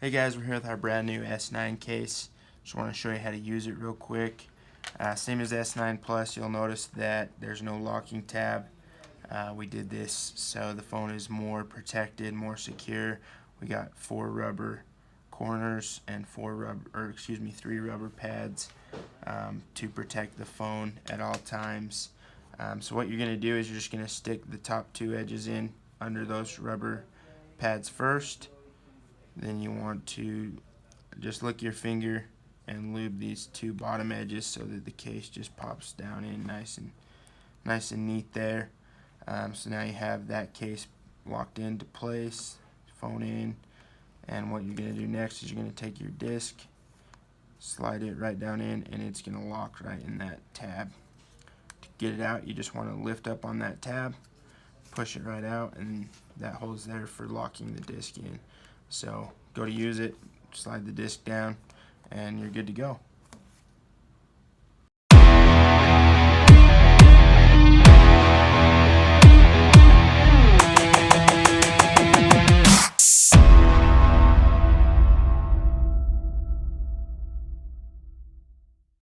Hey guys, we're here with our brand new S9 case. Just want to show you how to use it real quick. Same as S9 Plus, you'll notice that there's no locking tab. We did this so the phone is more protected, more secure. We got 4 rubber corners and 3 rubber pads to protect the phone at all times. So what you're going to do is you're just going to stick the top 2 edges in under those rubber pads first. Then you want to just lick your finger and lube these 2 bottom edges so that the case just pops down in nice and neat there. So now you have that case locked into place, phone in, and what you're going to do next is you're going to take your disc, slide it right down in, and it's going to lock right in that tab. To get it out, you just want to lift up on that tab, push it right out, and that holds there for locking the disc in. So go to use it, slide the disc down, and you're good to go.